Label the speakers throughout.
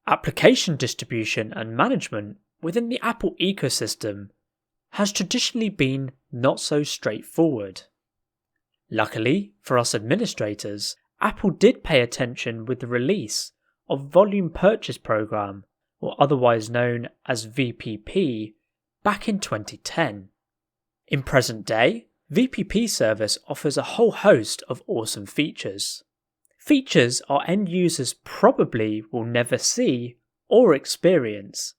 Speaker 1: Application distribution and management within the Apple ecosystem has traditionally been not so straightforward. Luckily for us administrators, Apple did pay attention with the release of Volume Purchase Program, or otherwise known as VPP, back in 2010. In present day, VPP service offers a whole host of awesome features. Features our end users probably will never see or experience,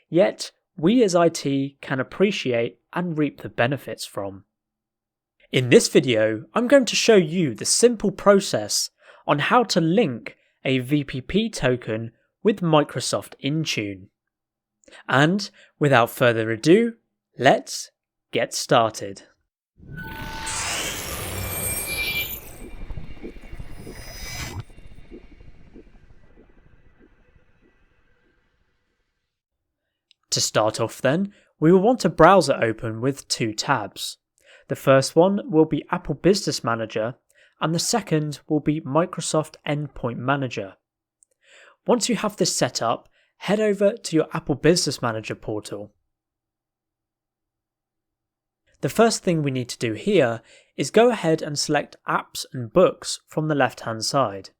Speaker 1: yet we as IT can appreciate and reap the benefits from. In this video, I'm going to show you the simple process on how to link a VPP token with Microsoft Intune. And without further ado, let's get started. To start off then, we will want a browser open with two tabs. The first one will be Apple Business Manager and the second will be Microsoft Endpoint Manager. Once you have this set up, head over to your Apple Business Manager portal. The first thing we need to do here is go ahead and select Apps and Books from the left hand side.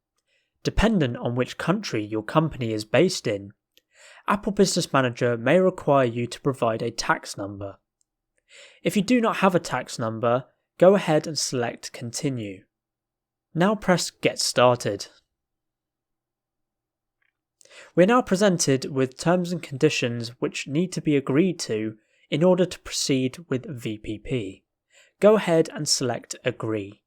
Speaker 1: Dependent on which country your company is based in, Apple Business Manager may require you to provide a tax number. If you do not have a tax number, go ahead and select Continue. Now press Get Started. We are now presented with terms and conditions which need to be agreed to in order to proceed with VPP. Go ahead and select Agree.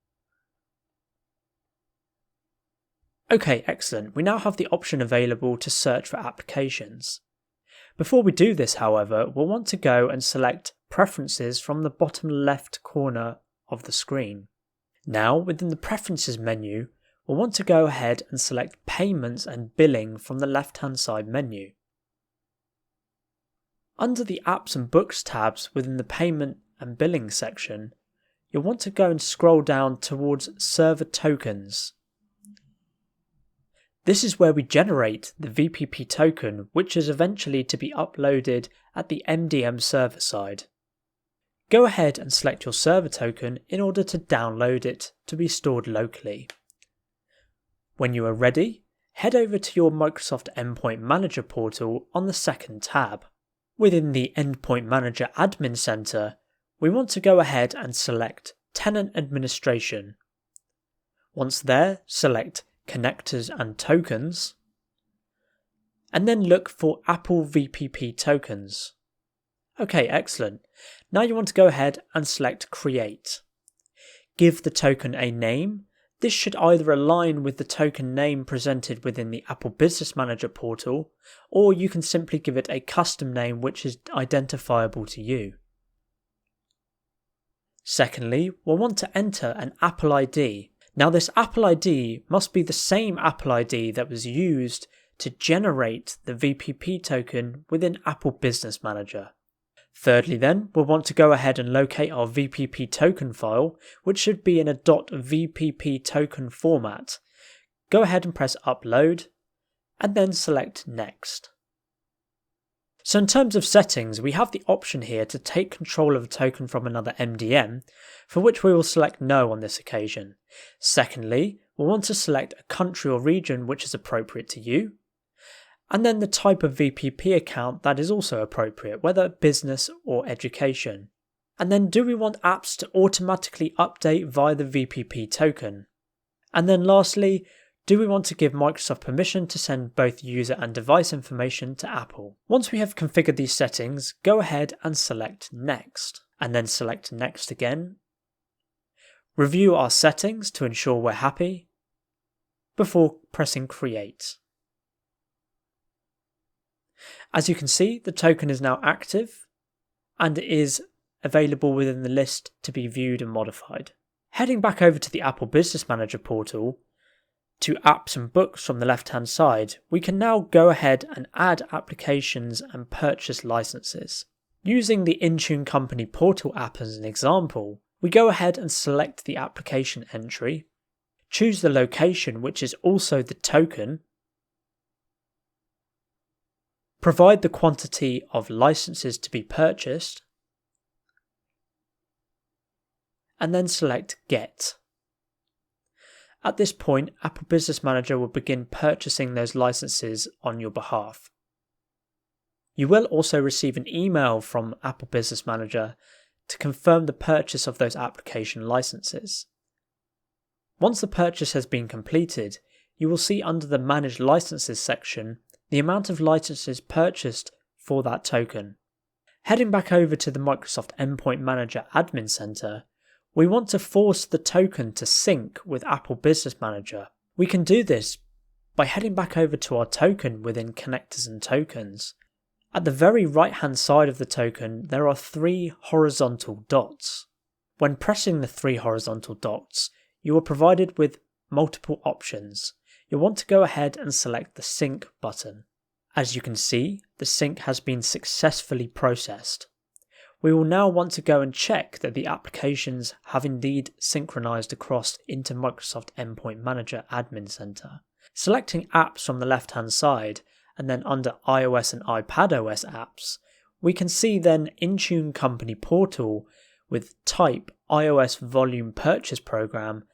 Speaker 1: Okay, excellent. We now have the option available to search for applications. Before we do this, however, we'll want to go and select Preferences from the bottom left corner of the screen. Now, within the Preferences menu, we'll want to go ahead and select Payments and Billing from the left-hand side menu. Under the Apps and Books tabs within the Payment and Billing section, you'll want to go and scroll down towards Server Tokens. This is where we generate the VPP token, which is eventually to be uploaded at the MDM server side. Go ahead and select your server token in order to download it to be stored locally. When you are ready, head over to your Microsoft Endpoint Manager portal on the second tab. Within the Endpoint Manager Admin Center, we want to go ahead and select Tenant Administration. Once there, select Connectors and Tokens, and then look for Apple VPP tokens. Okay, excellent. Now you want to go ahead and select Create. Give the token a name. This should either align with the token name presented within the Apple Business Manager portal, or you can simply give it a custom name which is identifiable to you. Secondly, we'll want to enter an Apple ID. Now this Apple ID must be the same Apple ID that was used to generate the VPP token within Apple Business Manager. Thirdly then, we'll want to go ahead and locate our VPP token file, which should be in a .vpp token format. Go ahead and press Upload, and then select Next. So in terms of settings, we have the option here to take control of a token from another MDM, for which we will select No on this occasion. Secondly, we'll want to select a country or region which is appropriate to you, and then the type of VPP account that is also appropriate, whether business or education. And then do we want apps to automatically update via the VPP token? And then lastly, do we want to give Microsoft permission to send both user and device information to Apple? Once we have configured these settings, go ahead and select Next, and then select Next again. Review our settings to ensure we're happy, before pressing Create. As you can see, the token is now active, and is available within the list to be viewed and modified. Heading back over to the Apple Business Manager portal, to Apps and Books from the left hand side, we can now go ahead and add applications and purchase licenses. Using the Intune Company Portal app as an example, we go ahead and select the application entry, choose the location which is also the token, provide the quantity of licenses to be purchased, and then select Get. At this point, Apple Business Manager will begin purchasing those licenses on your behalf. You will also receive an email from Apple Business Manager to confirm the purchase of those application licenses. Once the purchase has been completed, you will see under the Manage Licenses section the amount of licenses purchased for that token. Heading back over to the Microsoft Endpoint Manager Admin Center, we want to force the token to sync with Apple Business Manager. We can do this by heading back over to our token within Connectors and Tokens. At the very right hand side of the token, there are 3 horizontal dots. When pressing the 3 horizontal dots, you are provided with multiple options. You'll want to go ahead and select the Sync button. As you can see, the sync has been successfully processed. We will now want to go and check that the applications have indeed synchronized across into Microsoft Endpoint Manager Admin Center. Selecting Apps from the left hand side, and then under iOS and iPadOS apps, we can see then Intune Company Portal with type iOS Volume Purchase Program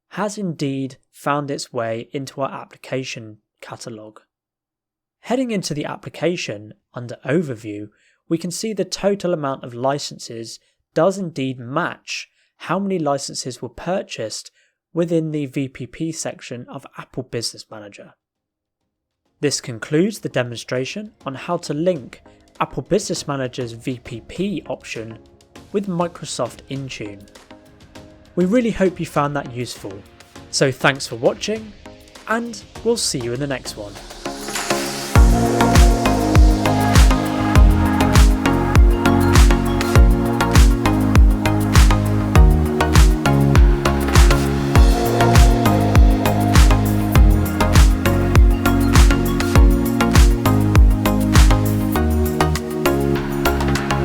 Speaker 1: has indeed found its way into our application catalog. Heading into the application under Overview, we can see the total amount of licenses does indeed match how many licenses were purchased within the VPP section of Apple Business Manager. This concludes the demonstration on how to link Apple Business Manager's VPP option with Microsoft Intune. We really hope you found that useful, so thanks for watching, and we'll see you in the next one.